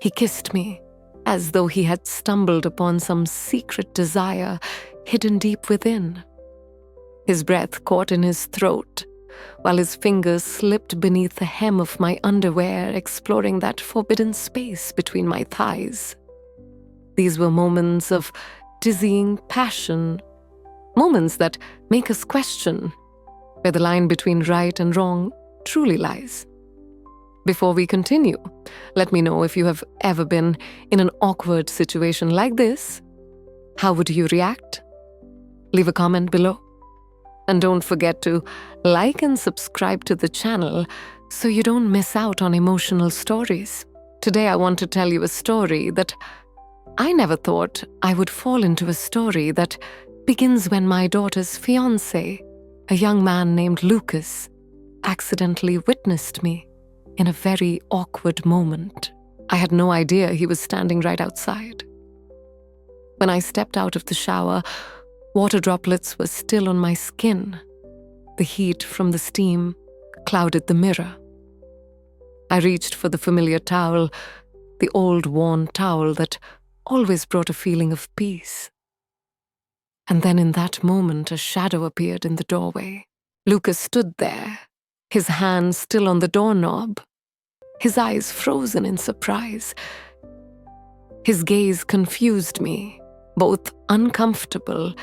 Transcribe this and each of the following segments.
He kissed me, as though he had stumbled upon some secret desire hidden deep within. His breath caught in his throat, while his fingers slipped beneath the hem of my underwear, exploring that forbidden space between my thighs. These were moments of dizzying passion, moments that make us question where the line between right and wrong truly lies. Before we continue, let me know if you have ever been in an awkward situation like this. How would you react? Leave a comment below. And don't forget to like and subscribe to the channel so you don't miss out on emotional stories. Today I want to tell you a story that I never thought I would fall into, a story that begins when my daughter's fiancé, a young man named Lucas, accidentally witnessed me in a very awkward moment. I had no idea he was standing right outside. When I stepped out of the shower, water droplets were still on my skin. The heat from the steam clouded the mirror. I reached for the familiar towel, the old worn towel that always brought a feeling of peace. And then in that moment, a shadow appeared in the doorway. Lucas stood there, his hand still on the doorknob, his eyes frozen in surprise. His gaze confused me, both uncomfortable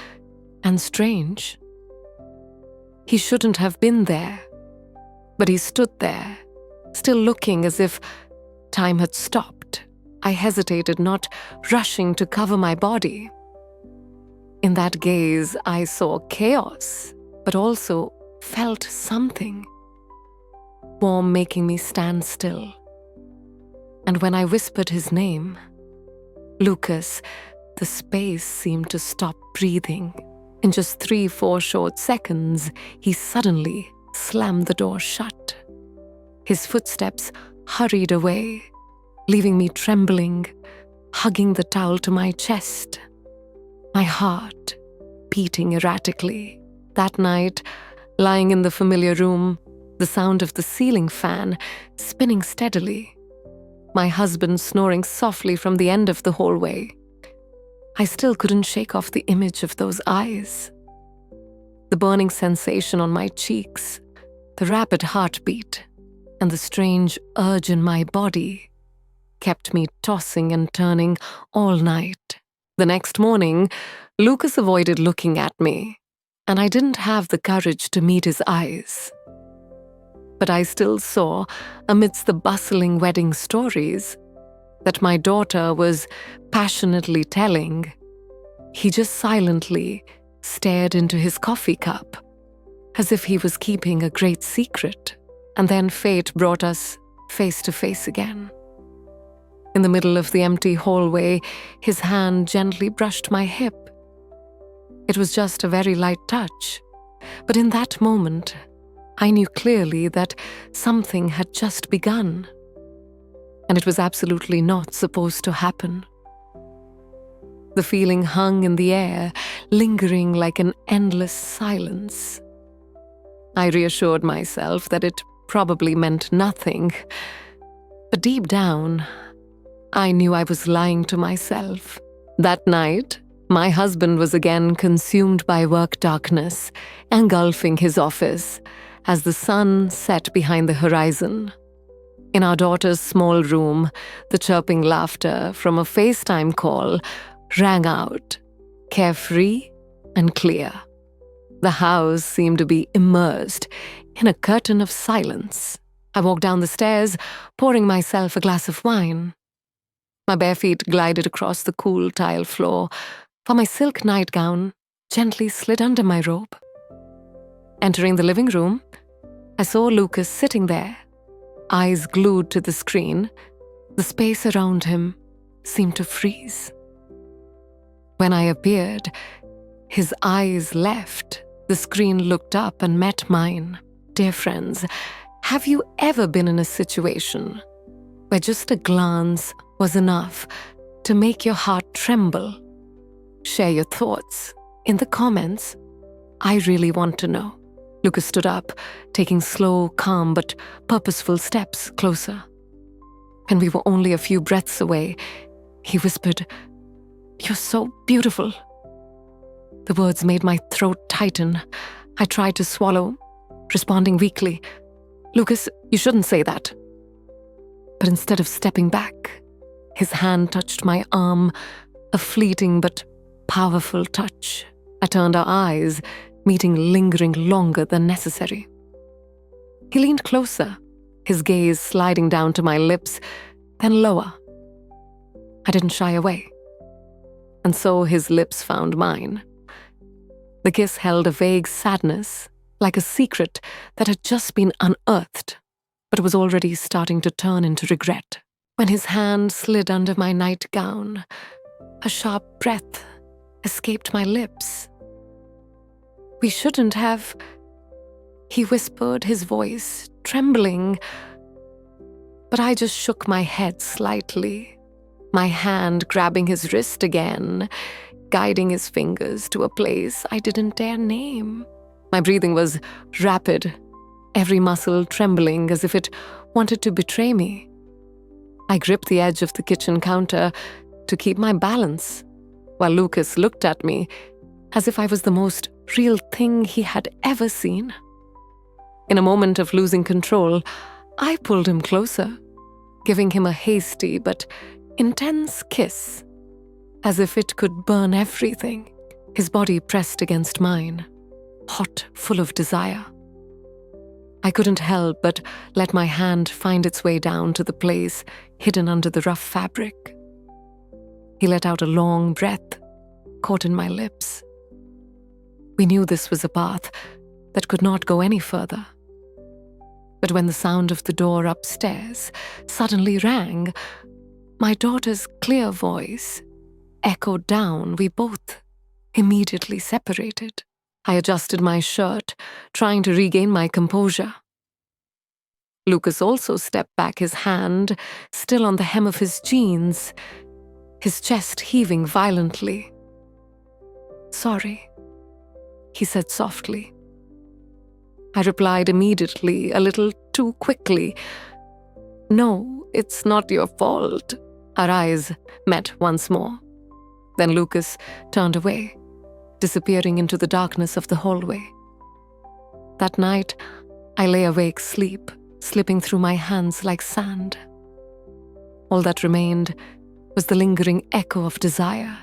and strange. He shouldn't have been there, but he stood there, still looking as if time had stopped. I hesitated, not rushing to cover my body. In that gaze, I saw chaos, but also felt something warm, making me stand still. And when I whispered his name, Lucas, the space seemed to stop breathing. In just 3-4 short seconds, he suddenly slammed the door shut. His footsteps hurried away, leaving me trembling, hugging the towel to my chest, my heart beating erratically. That night, lying in the familiar room, the sound of the ceiling fan spinning steadily, my husband snoring softly from the end of the hallway, I still couldn't shake off the image of those eyes. The burning sensation on my cheeks, the rapid heartbeat, and the strange urge in my body kept me tossing and turning all night. The next morning, Lucas avoided looking at me, and I didn't have the courage to meet his eyes. But I still saw, amidst the bustling wedding stories that my daughter was passionately telling, he just silently stared into his coffee cup, as if he was keeping a great secret. And then fate brought us face to face again. In the middle of the empty hallway, his hand gently brushed my hip. It was just a very light touch, but in that moment, I knew clearly that something had just begun, and it was absolutely not supposed to happen. The feeling hung in the air, lingering like an endless silence. I reassured myself that it probably meant nothing, but deep down, I knew I was lying to myself. That night, my husband was again consumed by work darkness, engulfing his office as the sun set behind the horizon. In our daughter's small room, the chirping laughter from a FaceTime call rang out, carefree and clear. The house seemed to be immersed in a curtain of silence. I walked down the stairs, pouring myself a glass of wine. My bare feet glided across the cool tile floor, for my silk nightgown gently slid under my robe. Entering the living room, I saw Lucas sitting there, eyes glued to the screen. The space around him seemed to freeze. When I appeared, his eyes left. The screen looked up and met mine. Dear friends, have you ever been in a situation where just a glance was enough to make your heart tremble? Share your thoughts in the comments. I really want to know. Lucas stood up, taking slow, calm, but purposeful steps closer. When we were only a few breaths away, he whispered, "You're so beautiful." The words made my throat tighten. I tried to swallow, responding weakly, "Lucas, you shouldn't say that." But instead of stepping back, his hand touched my arm, a fleeting but powerful touch. I turned our eyes, meeting lingering longer than necessary. He leaned closer, his gaze sliding down to my lips, then lower. I didn't shy away. And so his lips found mine. The kiss held a vague sadness, like a secret that had just been unearthed, but was already starting to turn into regret. When his hand slid under my nightgown, a sharp breath escaped my lips. "We shouldn't have," he whispered, his voice trembling. But I just shook my head slightly, my hand grabbing his wrist again, guiding his fingers to a place I didn't dare name. My breathing was rapid, every muscle trembling as if it wanted to betray me. I gripped the edge of the kitchen counter to keep my balance, while Lucas looked at me as if I was the most real thing he had ever seen. In a moment of losing control, I pulled him closer, giving him a hasty but intense kiss, as if it could burn everything. His body pressed against mine, hot, full of desire. I couldn't help but let my hand find its way down to the place hidden under the rough fabric. He let out a long breath, caught in my lips. We knew this was a path that could not go any further. But when the sound of the door upstairs suddenly rang, my daughter's clear voice echoed down. We both immediately separated. I adjusted my shirt, trying to regain my composure. Lucas also stepped back, his hand still on the hem of his jeans, his chest heaving violently. "Sorry," he said softly. I replied immediately, a little too quickly, "No, it's not your fault." Our eyes met once more. Then Lucas turned away, disappearing into the darkness of the hallway. That night, I lay awake, sleep slipping through my hands like sand. All that remained was the lingering echo of desire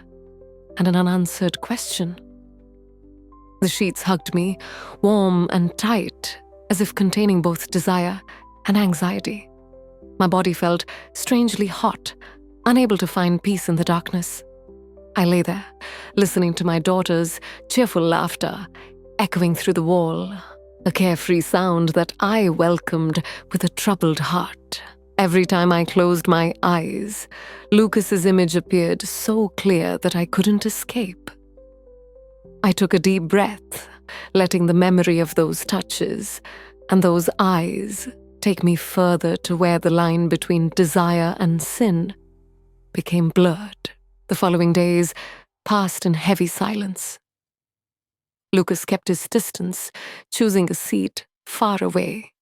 and an unanswered question. The sheets hugged me, warm and tight, as if containing both desire and anxiety. My body felt strangely hot, unable to find peace in the darkness. I lay there, listening to my daughter's cheerful laughter echoing through the wall, a carefree sound that I welcomed with a troubled heart. Every time I closed my eyes, Lucas's image appeared so clear that I couldn't escape. I took a deep breath, letting the memory of those touches and those eyes take me further to where the line between desire and sin became blurred. The following days passed in heavy silence. Lucas kept his distance, choosing a seat far away,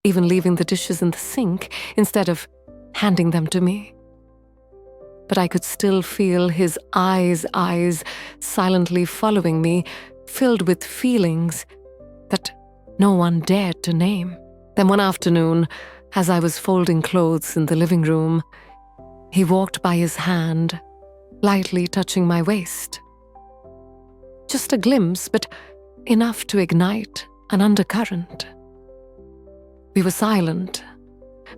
even leaving the dishes in the sink instead of handing them to me. But I could still feel his eyes silently following me, filled with feelings that no one dared to name. Then one afternoon, as I was folding clothes in the living room, he walked by, his hand lightly touching my waist. Just a glimpse, but enough to ignite an undercurrent. We were silent,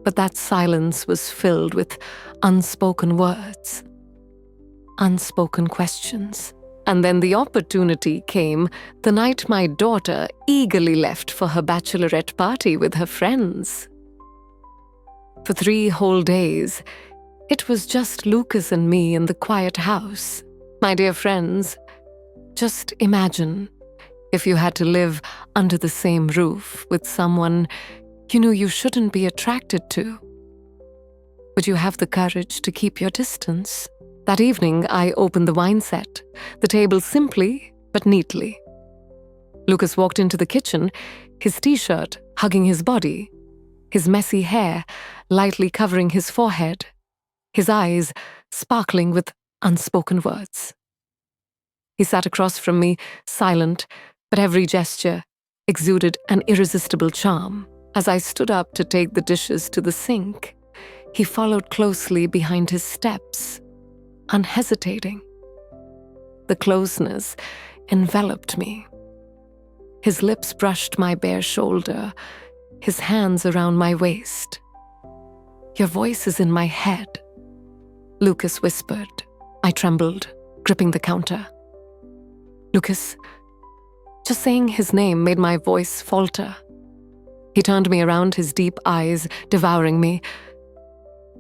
but that silence was filled with unspoken words, unspoken questions. And then the opportunity came the night my daughter eagerly left for her bachelorette party with her friends. For 3 whole days, it was just Lucas and me in the quiet house. My dear friends, just imagine if you had to live under the same roof with someone you knew you shouldn't be attracted to. Would you have the courage to keep your distance? That evening, I opened the wine set, the table simply but neatly. Lucas walked into the kitchen, his t-shirt hugging his body, his messy hair lightly covering his forehead, his eyes sparkling with unspoken words. He sat across from me, silent, but every gesture exuded an irresistible charm. As I stood up to take the dishes to the sink, he followed closely behind his steps, unhesitating. The closeness enveloped me. His lips brushed my bare shoulder, his hands around my waist. "Your voice is in my head," Lucas whispered. I trembled, gripping the counter. "Lucas," just saying his name made my voice falter. He turned me around, his deep eyes devouring me.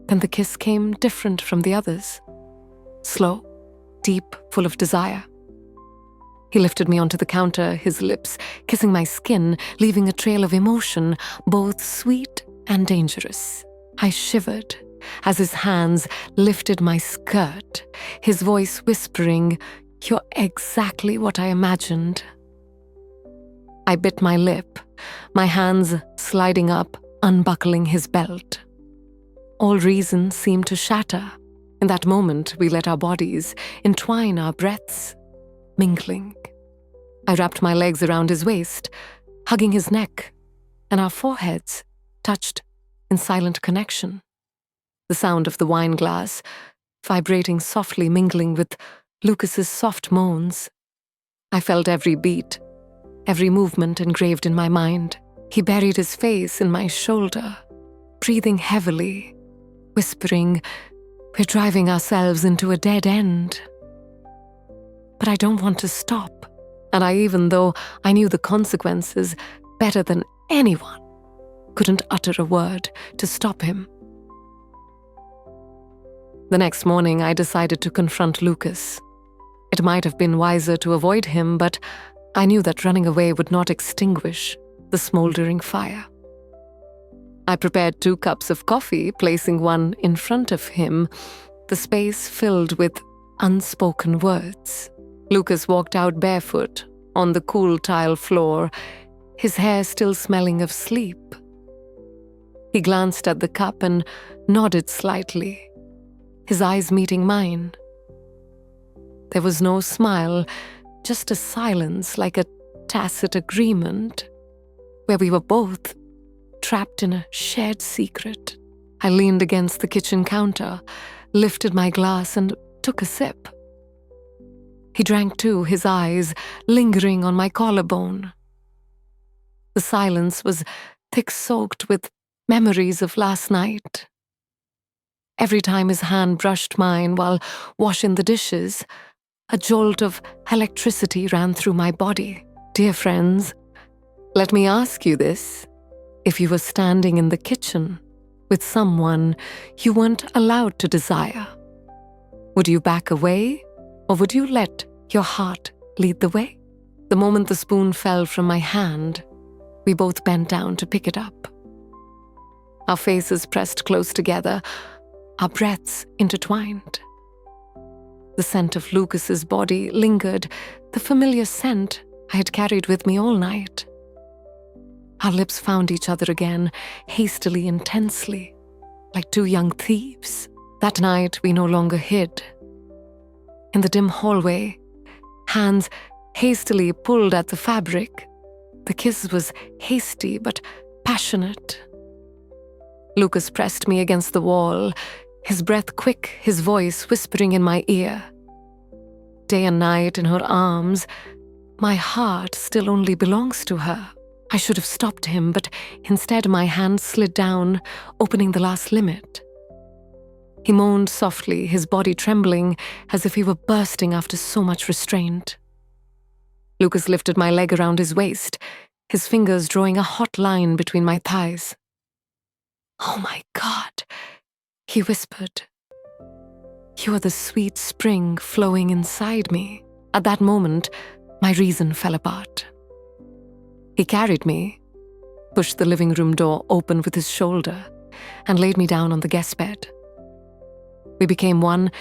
Then the kiss came different from the others. Slow, deep, full of desire. He lifted me onto the counter, his lips kissing my skin, leaving a trail of emotion, both sweet and dangerous. I shivered as his hands lifted my skirt, his voice whispering, "You're exactly what I imagined." I bit my lip, my hands sliding up, unbuckling his belt. All reason seemed to shatter. In that moment, we let our bodies entwine, our breaths mingling. I wrapped my legs around his waist, hugging his neck, and our foreheads touched in silent connection. The sound of the wine glass vibrating softly, mingling with Lucas's soft moans. I felt every beat, every movement engraved in my mind. He buried his face in my shoulder, breathing heavily, whispering, "We're driving ourselves into a dead end." But I don't want to stop, and even though I knew the consequences better than anyone, couldn't utter a word to stop him. The next morning, I decided to confront Lucas. It might have been wiser to avoid him, but I knew that running away would not extinguish the smoldering fire. I prepared 2 cups of coffee, placing one in front of him, the space filled with unspoken words. Lucas walked out barefoot on the cool tile floor, his hair still smelling of sleep. He glanced at the cup and nodded slightly, his eyes meeting mine. There was no smile, just a silence, like a tacit agreement, where we were both trapped in a shared secret. I leaned against the kitchen counter, lifted my glass and took a sip. He drank too, his eyes lingering on my collarbone. The silence was thick-soaked with memories of last night. Every time his hand brushed mine while washing the dishes, a jolt of electricity ran through my body. Dear friends, let me ask you this. If you were standing in the kitchen with someone you weren't allowed to desire, would you back away or would you let your heart lead the way? The moment the spoon fell from my hand, we both bent down to pick it up. Our faces pressed close together, our breaths intertwined. The scent of Lucas's body lingered, the familiar scent I had carried with me all night. Our lips found each other again, hastily, intensely, like 2 young thieves. That night, we no longer hid. In the dim hallway, hands hastily pulled at the fabric. The kiss was hasty but passionate. Lucas pressed me against the wall, his breath quick, his voice whispering in my ear. Day and night in her arms, my heart still only belongs to her. I should have stopped him, but instead my hand slid down, opening the last limit. He moaned softly, his body trembling as if he were bursting after so much restraint. Lucas lifted my leg around his waist, his fingers drawing a hot line between my thighs. "Oh my God," he whispered. "You are the sweet spring flowing inside me." At that moment, my reason fell apart. He carried me, pushed the living room door open with his shoulder, and laid me down on the guest bed. We became one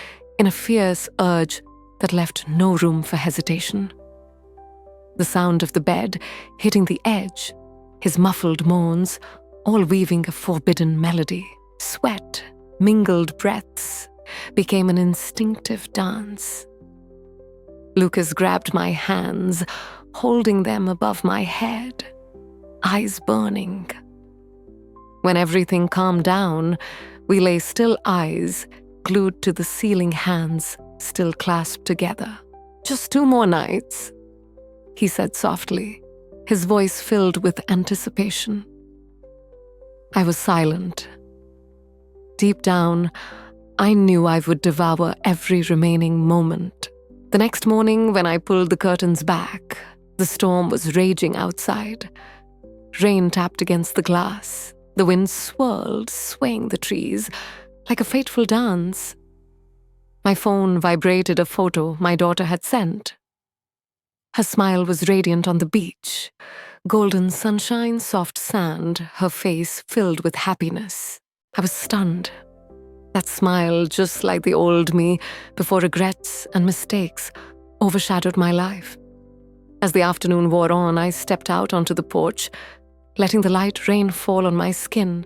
in a fierce urge that left no room for hesitation. The sound of the bed hitting the edge, his muffled moans, all weaving a forbidden melody. Sweat, mingled breaths, became an instinctive dance. Lucas grabbed my hands, holding them above my head, eyes burning. When everything calmed down, we lay still, eyes glued to the ceiling, hands still clasped together. "Just 2 more nights," he said softly, his voice filled with anticipation. I was silent. Deep down, I knew I would devour every remaining moment. The next morning, when I pulled the curtains back, the storm was raging outside. Rain tapped against the glass. The wind swirled, swaying the trees like a fateful dance. My phone vibrated a photo my daughter had sent. Her smile was radiant on the beach. Golden sunshine, soft sand, her face filled with happiness. I was stunned. That smile, just like the old me, before regrets and mistakes, overshadowed my life. As the afternoon wore on, I stepped out onto the porch, letting the light rain fall on my skin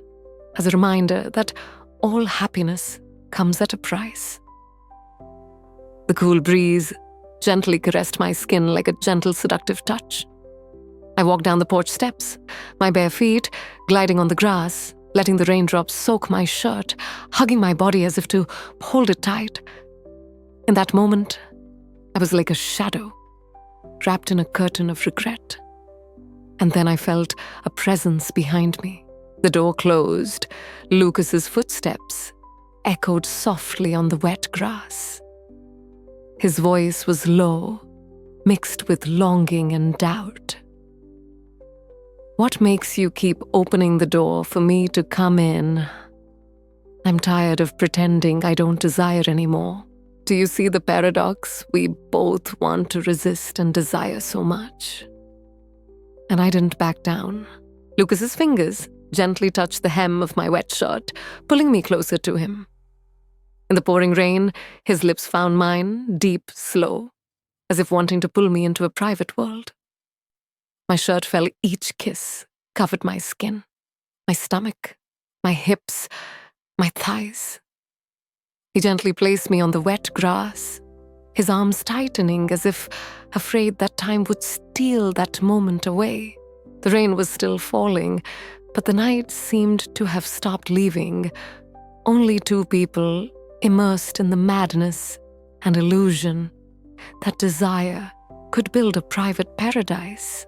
as a reminder that all happiness comes at a price. The cool breeze gently caressed my skin like a gentle, seductive touch. I walked down the porch steps, my bare feet gliding on the grass, letting the raindrops soak my shirt, hugging my body as if to hold it tight. In that moment, I was like a shadow, wrapped in a curtain of regret. And then I felt a presence behind me. The door closed. Lucas's footsteps echoed softly on the wet grass. His voice was low, mixed with longing and doubt. "What makes you keep opening the door for me to come in? I'm tired of pretending I don't desire anymore. Do you see the paradox? We both want to resist and desire so much." And I didn't back down. Lucas's fingers gently touched the hem of my wet shirt, pulling me closer to him. In the pouring rain, his lips found mine, deep, slow, as if wanting to pull me into a private world. My shirt fell, each kiss covered my skin, my stomach, my hips, my thighs. He gently placed me on the wet grass, his arms tightening as if afraid that time would steal that moment away. The rain was still falling, but the night seemed to have stopped leaving. Only 2 people immersed in the madness and illusion that desire could build a private paradise.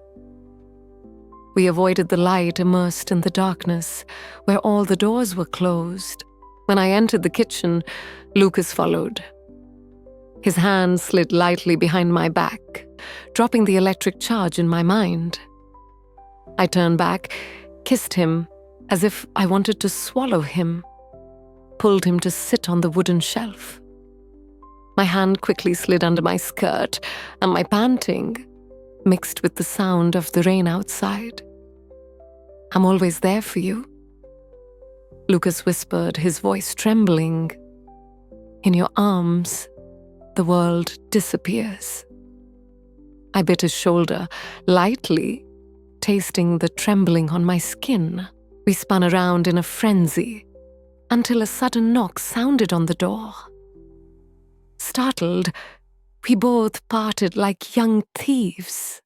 We avoided the light, immersed in the darkness, where all the doors were closed. When I entered the kitchen, Lucas followed. His hand slid lightly behind my back, dropping the electric charge in my mind. I turned back, kissed him as if I wanted to swallow him, pulled him to sit on the wooden shelf. My hand quickly slid under my skirt, and my panting mixed with the sound of the rain outside. "I'm always there for you," Lucas whispered, his voice trembling. "In your arms, the world disappears." I bit his shoulder, lightly, tasting the trembling on my skin. We spun around in a frenzy, until a sudden knock sounded on the door. Startled, we both parted like young thieves.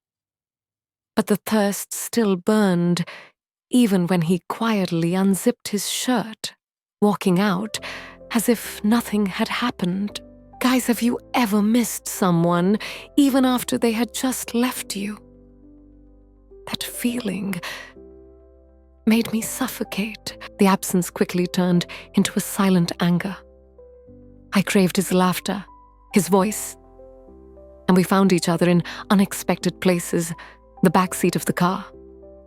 But the thirst still burned, even when he quietly unzipped his shirt, walking out as if nothing had happened. Guys, have you ever missed someone, even after they had just left you? That feeling made me suffocate. The absence quickly turned into a silent anger. I craved his laughter, his voice, and we found each other in unexpected places, the back seat of the car,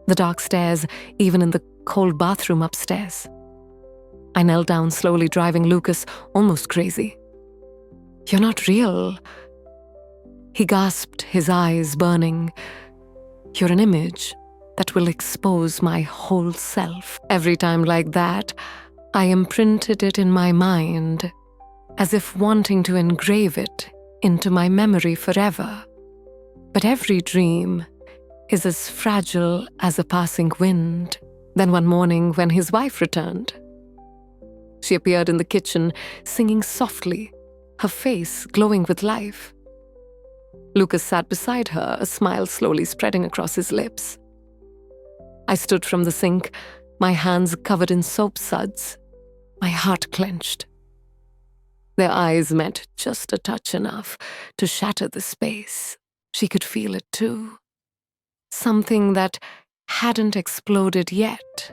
the dark stairs, even in the cold bathroom upstairs. I knelt down slowly, driving Lucas almost crazy. "You're not real," he gasped, his eyes burning. "You're an image that will expose my whole self." Every time like that, I imprinted it in my mind, as if wanting to engrave it into my memory forever. But every dream is as fragile as a passing wind. Then one morning, when his wife returned, she appeared in the kitchen, singing softly, her face glowing with life. Lucas sat beside her, a smile slowly spreading across his lips. I stood from the sink, my hands covered in soap suds, my heart clenched. Their eyes met just a touch enough to shatter the space. She could feel it too. Something that hadn't exploded yet,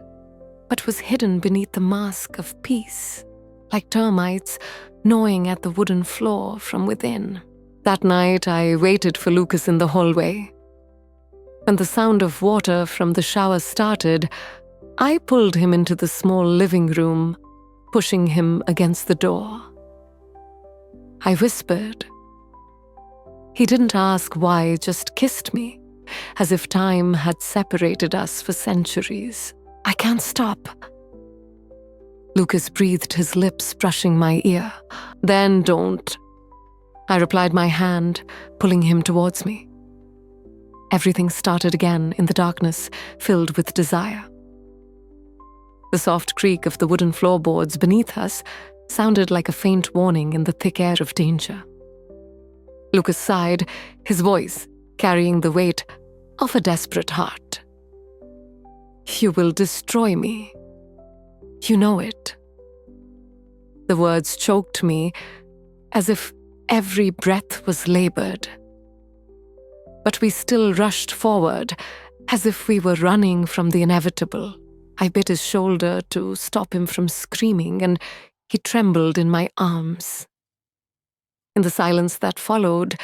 but was hidden beneath the mask of peace, like termites gnawing at the wooden floor from within. That night, I waited for Lucas in the hallway. When the sound of water from the shower started, I pulled him into the small living room, pushing him against the door. I whispered. He didn't ask why, just kissed me, as if time had separated us for centuries. I can't stop. Lucas breathed, his lips brushing my ear. Then don't. I replied, my hand pulling him towards me. Everything started again in the darkness, filled with desire. The soft creak of the wooden floorboards beneath us sounded like a faint warning in the thick air of danger. Lucas sighed, his voice carrying the weight of a desperate heart. You will destroy me. You know it. The words choked me as if every breath was labored. But we still rushed forward, as if we were running from the inevitable. I bit his shoulder to stop him from screaming, and he trembled in my arms. In the silence that followed,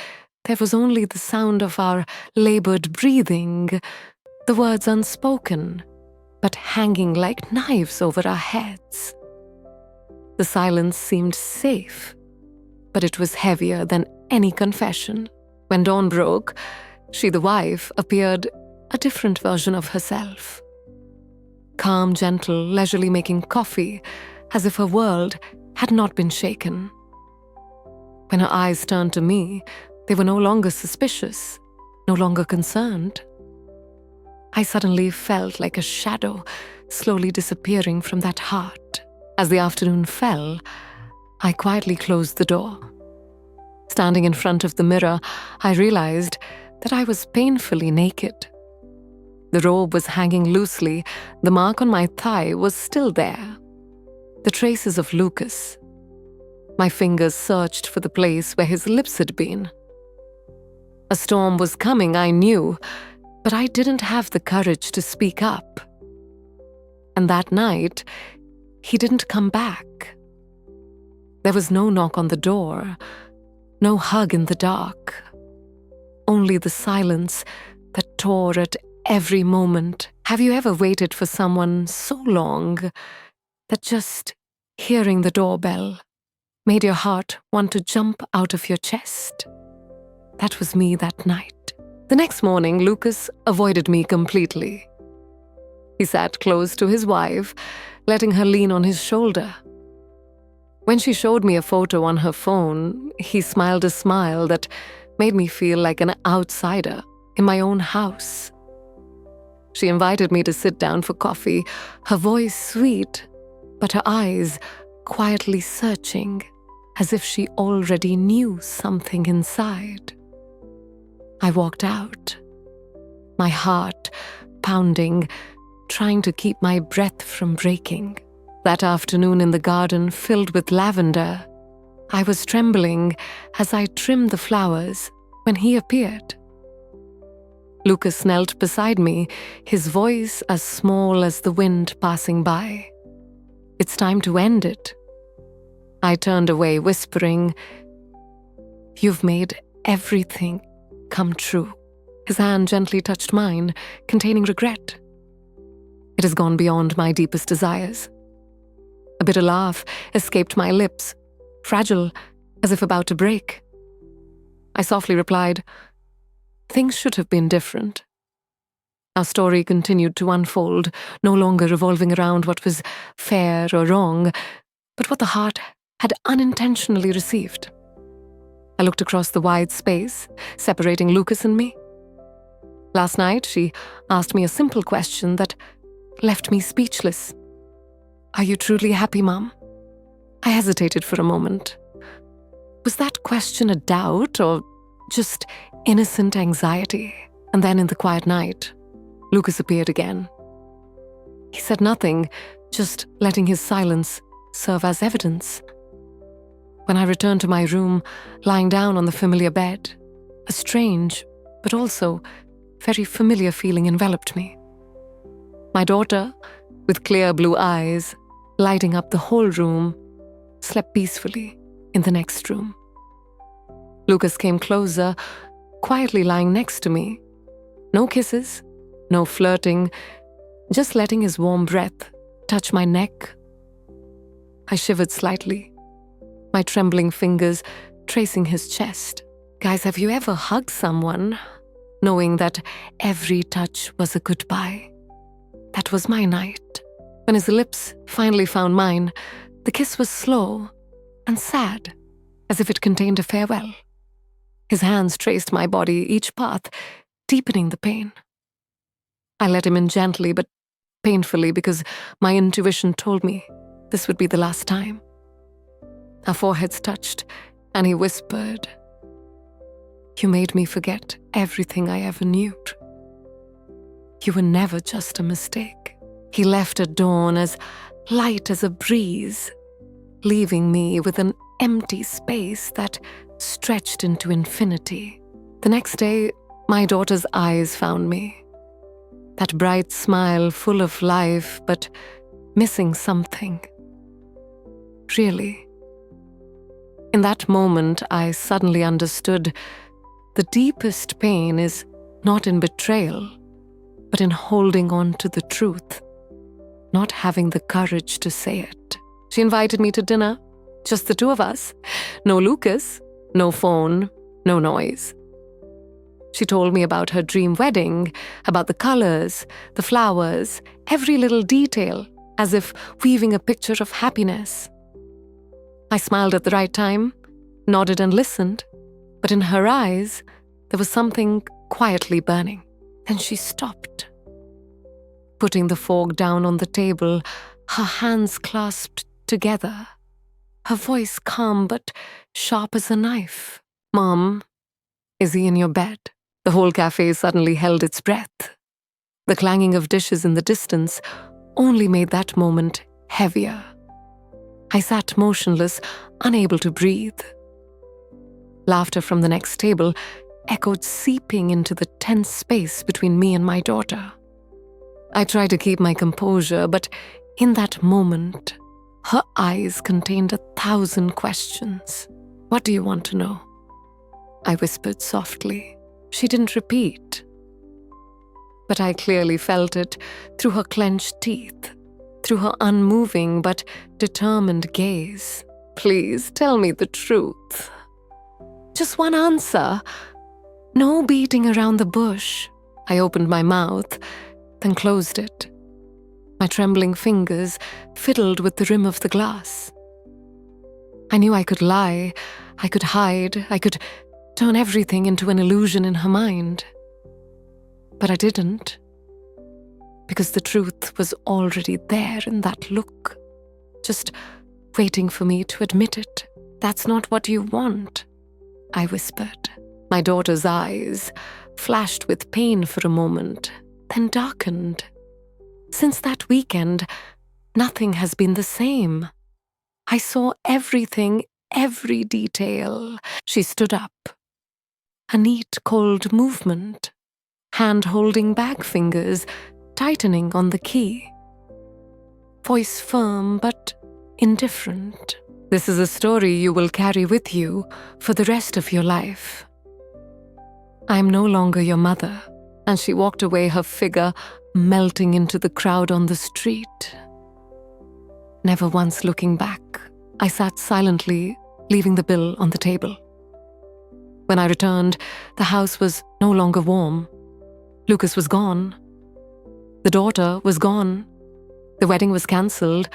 there was only the sound of our labored breathing, the words unspoken, but hanging like knives over our heads. The silence seemed safe, but it was heavier than any confession. When dawn broke, she, the wife, appeared a different version of herself. Calm, gentle, leisurely making coffee, as if her world had not been shaken. When her eyes turned to me, they were no longer suspicious, no longer concerned. I suddenly felt like a shadow slowly disappearing from that heart. As the afternoon fell, I quietly closed the door. Standing in front of the mirror, I realized that I was painfully naked. The robe was hanging loosely, the mark on my thigh was still there. The traces of Lucas. My fingers searched for the place where his lips had been. A storm was coming, I knew, but I didn't have the courage to speak up. And that night, he didn't come back. There was no knock on the door, no hug in the dark, only the silence that tore at every moment. Have you ever waited for someone so long that just hearing the doorbell made your heart want to jump out of your chest? That was me that night. The next morning, Lucas avoided me completely. He sat close to his wife, letting her lean on his shoulder. When she showed me a photo on her phone, he smiled a smile that made me feel like an outsider in my own house. She invited me to sit down for coffee, her voice sweet, but her eyes quietly searching, as if she already knew something inside. I walked out, my heart pounding, trying to keep my breath from breaking. That afternoon in the garden filled with lavender, I was trembling as I trimmed the flowers when he appeared. Lucas knelt beside me, his voice as small as the wind passing by. It's time to end it. I turned away, whispering, "You've made everything come true." His hand gently touched mine, containing regret. It has gone beyond my deepest desires. A bitter laugh escaped my lips, fragile, as if about to break. I softly replied, "Things should have been different." Our story continued to unfold, no longer revolving around what was fair or wrong, but what the heart had unintentionally received. I looked across the wide space, separating Lucas and me. Last night, she asked me a simple question that left me speechless. "Are you truly happy, Mom?" I hesitated for a moment. Was that question a doubt or just innocent anxiety? And then in the quiet night, Lucas appeared again. He said nothing, just letting his silence serve as evidence. When I returned to my room, lying down on the familiar bed, a strange, but also very familiar feeling enveloped me. My daughter, with clear blue eyes, lighting up the whole room, slept peacefully in the next room. Lucas came closer, quietly lying next to me. No kisses, no flirting, just letting his warm breath touch my neck. I shivered slightly, my trembling fingers tracing his chest. Guys, have you ever hugged someone, knowing that every touch was a goodbye? That was my night. When his lips finally found mine, the kiss was slow and sad, as if it contained a farewell. His hands traced my body, each path deepening the pain. I let him in gently but painfully because my intuition told me this would be the last time. Our foreheads touched, and he whispered, "You made me forget everything I ever knew. You were never just a mistake." He left at dawn as light as a breeze, leaving me with an empty space that stretched into infinity. The next day, my daughter's eyes found me. That bright smile full of life, but missing something. Really. In that moment, I suddenly understood the deepest pain is not in betrayal, but in holding on to the truth, not having the courage to say it. She invited me to dinner, just the two of us. No Lucas, no phone, no noise. She told me about her dream wedding, about the colors, the flowers, every little detail, as if weaving a picture of happiness. I smiled at the right time, nodded and listened, but in her eyes, there was something quietly burning. Then she stopped. Putting the fork down on the table, her hands clasped together, her voice calm but sharp as a knife. "Mom, is he in your bed?" The whole cafe suddenly held its breath. The clanging of dishes in the distance only made that moment heavier. I sat motionless, unable to breathe. Laughter from the next table echoed, seeping into the tense space between me and my daughter. I tried to keep my composure, but in that moment, her eyes contained 1,000 questions. "What do you want to know?" I whispered softly. She didn't repeat, but I clearly felt it through her clenched teeth, through her unmoving but determined gaze. "Please tell me the truth. Just one answer. No beating around the bush." I opened my mouth, then closed it. My trembling fingers fiddled with the rim of the glass. I knew I could lie, I could hide, I could turn everything into an illusion in her mind. But I didn't, because the truth was already there in that look, just waiting for me to admit it. "That's not what you want," I whispered. My daughter's eyes flashed with pain for a moment, then darkened. Since that weekend, nothing has been the same. I saw everything, every detail. She stood up. A neat, cold movement, hand holding back fingers, tightening on the key. Voice firm but indifferent. "This is a story you will carry with you for the rest of your life. I'm no longer your mother." And she walked away, her figure melting into the crowd on the street. Never once looking back, I sat silently, leaving the bill on the table. When I returned, the house was no longer warm. Lucas was gone. The daughter was gone. The wedding was cancelled.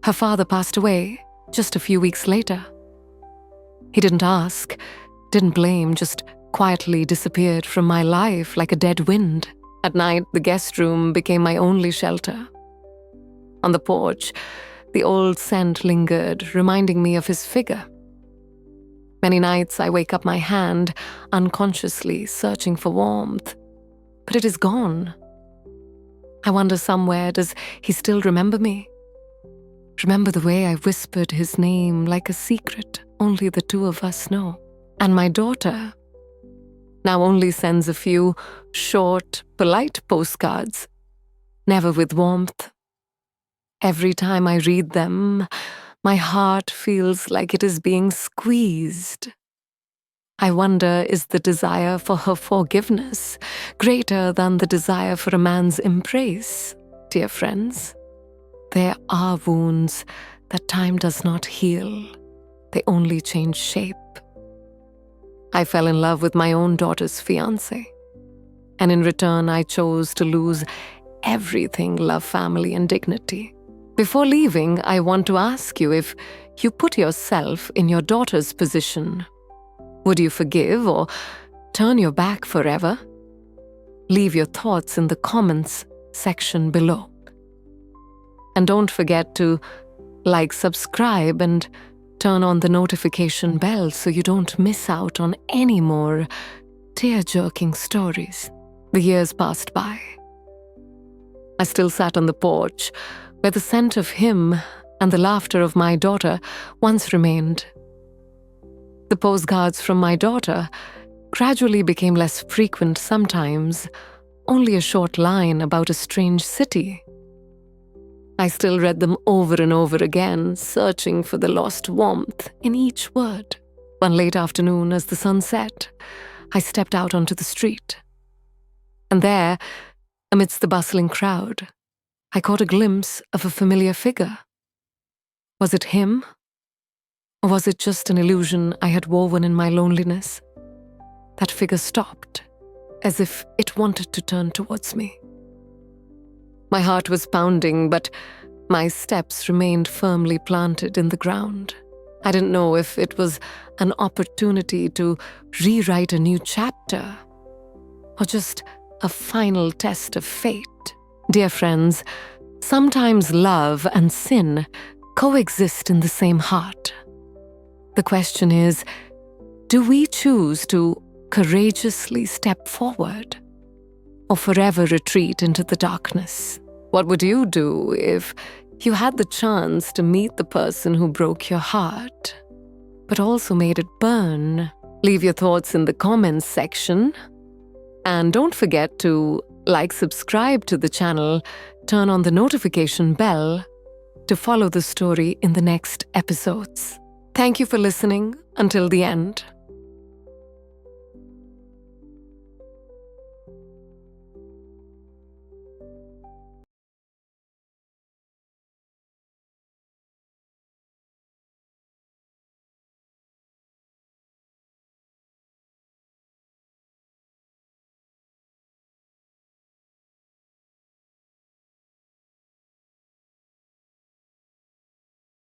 Her father passed away just a few weeks later. He didn't ask, didn't blame, just quietly disappeared from my life like a dead wind. At night, the guest room became my only shelter. On the porch, the old scent lingered, reminding me of his figure. Many nights I wake up my hand, unconsciously searching for warmth, but it is gone. I wonder somewhere, does he still remember me? Remember the way I whispered his name like a secret only the two of us know? And my daughter now only sends a few short, polite postcards, never with warmth. Every time I read them, my heart feels like it is being squeezed. I wonder, is the desire for her forgiveness greater than the desire for a man's embrace? Dear friends, there are wounds that time does not heal. They only change shape. I fell in love with my own daughter's fiancé, and in return I chose to lose everything: love, family, and dignity. Before leaving, I want to ask you, if you put yourself in your daughter's position, would you forgive or turn your back forever? Leave your thoughts in the comments section below. And don't forget to like, subscribe, and turn on the notification bell so you don't miss out on any more tear-jerking stories. The years passed by. I still sat on the porch, where the scent of him and the laughter of my daughter once remained. The postcards from my daughter gradually became less frequent, sometimes only a short line about a strange city. I still read them over and over again, searching for the lost warmth in each word. One late afternoon, as the sun set, I stepped out onto the street. And there, amidst the bustling crowd, I caught a glimpse of a familiar figure. Was it him? Or was it just an illusion I had woven in my loneliness? That figure stopped, as if it wanted to turn towards me. My heart was pounding, but my steps remained firmly planted in the ground. I didn't know if it was an opportunity to rewrite a new chapter, or just a final test of fate. Dear friends, sometimes love and sin coexist in the same heart. The question is, do we choose to courageously step forward, or forever retreat into the darkness? What would you do if you had the chance to meet the person who broke your heart, but also made it burn? Leave your thoughts in the comments section. And don't forget to like, subscribe to the channel, turn on the notification bell to follow the story in the next episodes. Thank you for listening until the end.